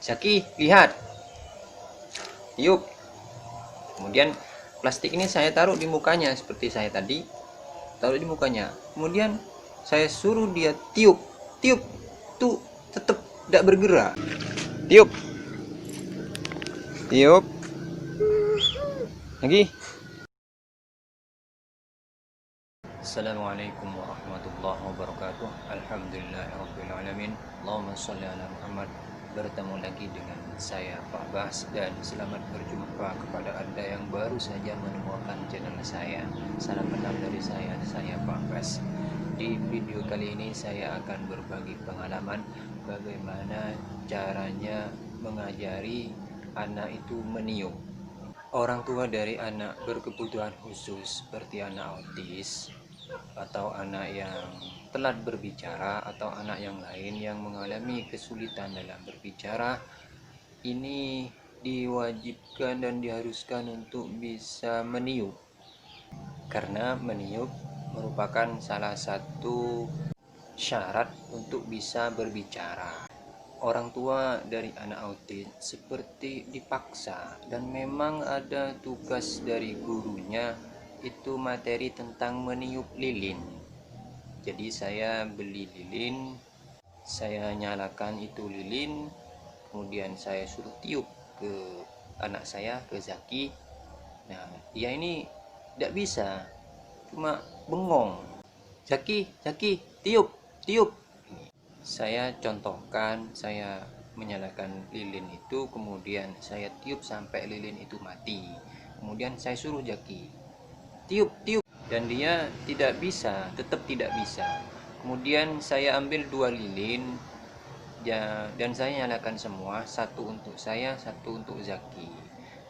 Zaki, lihat, tiup. Kemudian plastik ini saya taruh di mukanya seperti saya tadi, taruh di mukanya. Kemudian saya suruh dia tiup, tiup, tuh tetap tidak bergerak. Tiup, tiup, lagi. Assalamualaikum warahmatullahi wabarakatuh. Alhamdulillahirrabbilalamin. Allahumma sholli ala Muhammad. Bertemu lagi dengan saya Pak Bas, dan selamat berjumpa kepada Anda yang baru saja menemukan channel saya. Salam kenal dari saya Pak Bas. Di video kali ini saya akan berbagi pengalaman bagaimana caranya mengajari anak itu meniup. Orang tua dari anak berkebutuhan khusus seperti anak autis atau anak yang telat berbicara atau anak yang lain yang mengalami kesulitan dalam berbicara, ini diwajibkan dan diharuskan untuk bisa meniup, karena meniup merupakan salah satu syarat untuk bisa berbicara. Orang tua dari anak autis seperti dipaksa, dan memang ada tugas dari gurunya itu materi tentang meniup lilin. Jadi saya beli lilin, saya nyalakan itu lilin, kemudian saya suruh tiup ke anak saya, ke Zaki. Nah, dia ini tidak bisa, cuma bengong. Zaki, Zaki, tiup, tiup. Saya contohkan, saya menyalakan lilin itu, kemudian saya tiup sampai lilin itu mati. Kemudian saya suruh Zaki tiup, tiup, dan dia tidak bisa, tetap tidak bisa. Kemudian saya ambil 2 lilin dan saya nyalakan semua, satu untuk saya, satu untuk Zaki.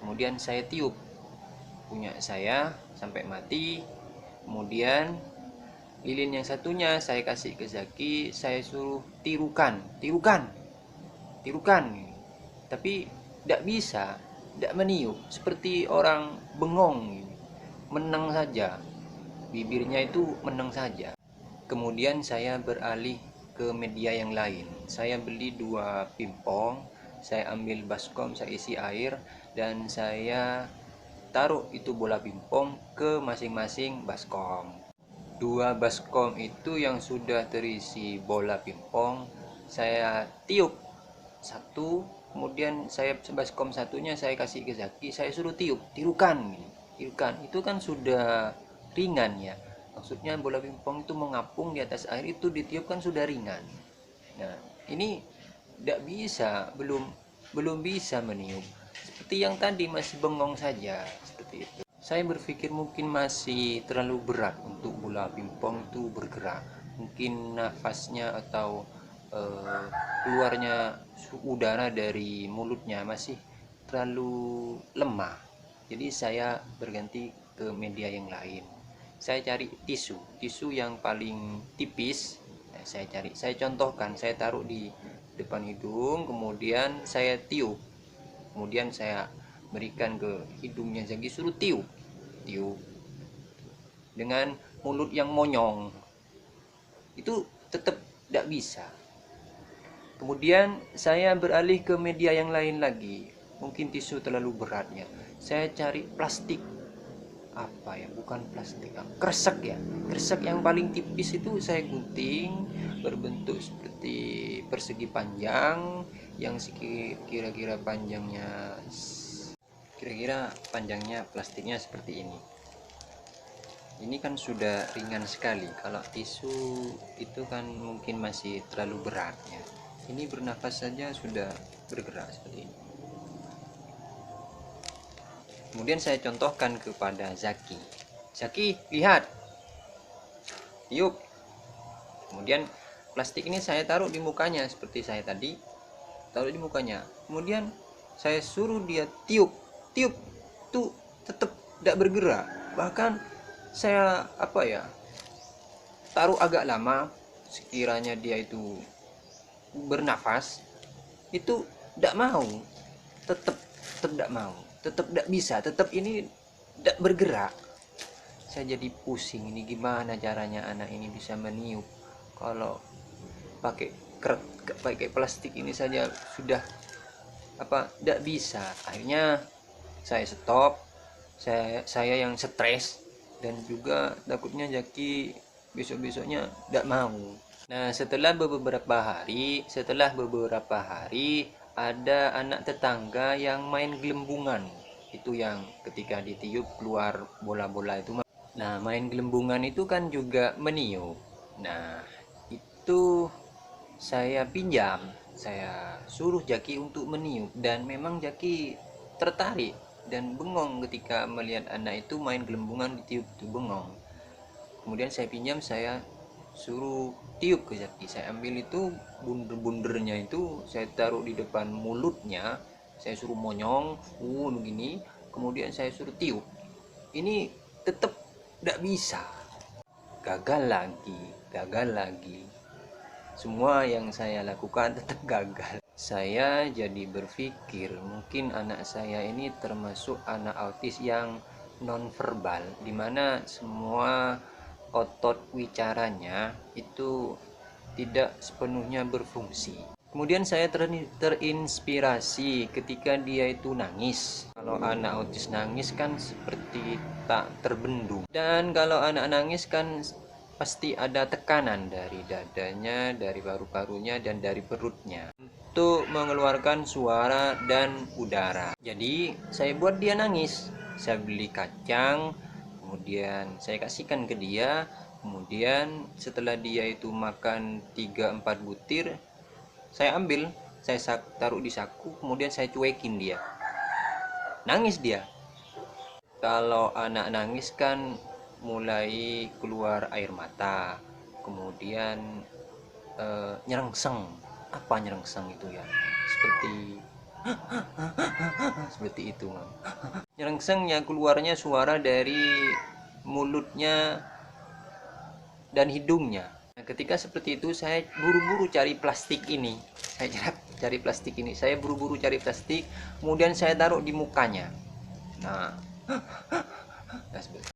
Kemudian saya tiup punya saya sampai mati. Kemudian lilin yang satunya saya kasih ke Zaki, saya suruh tirukan, tirukan, tirukan. Tapi tidak bisa, tidak meniup, seperti orang bengong, menang saja, bibirnya itu menang saja. Kemudian saya beralih ke media yang lain. Saya beli 2 pimpong, saya ambil baskom, saya isi air, dan saya taruh itu bola pimpong ke masing-masing baskom. 2 baskom itu yang sudah terisi bola pimpong saya tiup satu, kemudian saya baskom satunya saya kasih ke Zaki, saya suruh tiup, tirukan, tirukan. Itu kan sudah ringan ya, maksudnya bola pimpong itu mengapung di atas air, itu ditiup kan sudah ringan. Nah, ini tidak bisa, belum bisa meniup, seperti yang tadi masih bengong saja, seperti itu. Saya berpikir mungkin masih terlalu berat untuk bola pimpong itu bergerak, mungkin nafasnya atau keluarnya udara dari mulutnya masih terlalu lemah. Jadi saya berganti ke media yang lain. Saya cari tisu yang paling tipis. Nah, saya contohkan, saya taruh di depan hidung, kemudian saya tiup, kemudian saya berikan ke hidungnya Zaki, suruh tiup, tiup dengan mulut yang monyong. Itu tetap tidak bisa. Kemudian saya beralih ke media yang lain lagi, mungkin tisu terlalu beratnya, saya cari plastik, apa ya, bukan plastik, kresek ya, kresek yang paling tipis itu saya gunting berbentuk seperti persegi panjang, yang kira-kira panjangnya plastiknya seperti ini. Ini kan sudah ringan sekali. Kalau tisu itu kan mungkin masih terlalu berat ya. Ini bernafas saja sudah bergerak seperti ini. Kemudian saya contohkan kepada Zaki, Zaki, lihat, tiup. Kemudian plastik ini saya taruh di mukanya seperti saya tadi, taruh di mukanya. Kemudian saya suruh dia tiup, tiup, tuh tetap tidak bergerak. Bahkan saya taruh agak lama, sekiranya dia itu bernafas, itu tidak mau, tetap tidak mau, tetap tidak bisa, tetap ini tidak bergerak. Saya jadi pusing, ini gimana caranya anak ini bisa meniup kalau pakai plastik ini saja sudah tidak bisa. Akhirnya saya stop, saya yang stres, dan juga takutnya Jaki besok-besoknya tidak mau. Nah, setelah beberapa hari ada anak tetangga yang main gelembungan. Itu yang ketika ditiup keluar bola-bola itu. Nah, main gelembungan itu kan juga meniup. Nah, itu saya pinjam, saya suruh Jaki untuk meniup, dan memang Jaki tertarik dan bengong ketika melihat anak itu main gelembungan ditiup, itu bengong. Kemudian saya pinjam, saya suruh tiup ke Jaki. Saya ambil itu bunder-bundernya itu, saya taruh di depan mulutnya, saya suruh monyong begini, kemudian saya suruh tiup. Ini tetap tidak bisa, gagal lagi. Semua yang saya lakukan tetap gagal. Saya jadi berpikir mungkin anak saya ini termasuk anak autis yang nonverbal, dimana semua otot wicaranya itu tidak sepenuhnya berfungsi. Kemudian saya terinspirasi ketika dia itu nangis. Kalau anak autis nangis kan seperti tak terbendung, dan kalau anak nangis kan pasti ada tekanan dari dadanya, dari paru-parunya, dan dari perutnya untuk mengeluarkan suara dan udara. Jadi saya buat dia nangis. Saya beli kacang, kemudian saya kasihkan ke dia. Kemudian setelah dia itu makan 3-4 butir, saya ambil, saya taruh di saku, kemudian saya cuekin dia. Nangis dia. Kalau anak nangis kan mulai keluar air mata, kemudian nyerengseng. Apa nyerengseng itu ya? Seperti itu, Mam. Nyerengsengnya keluarnya suara dari mulutnya dan hidungnya. Nah, ketika seperti itu saya buru-buru cari plastik ini. Saya buru-buru cari plastik, kemudian saya taruh di mukanya. Nah,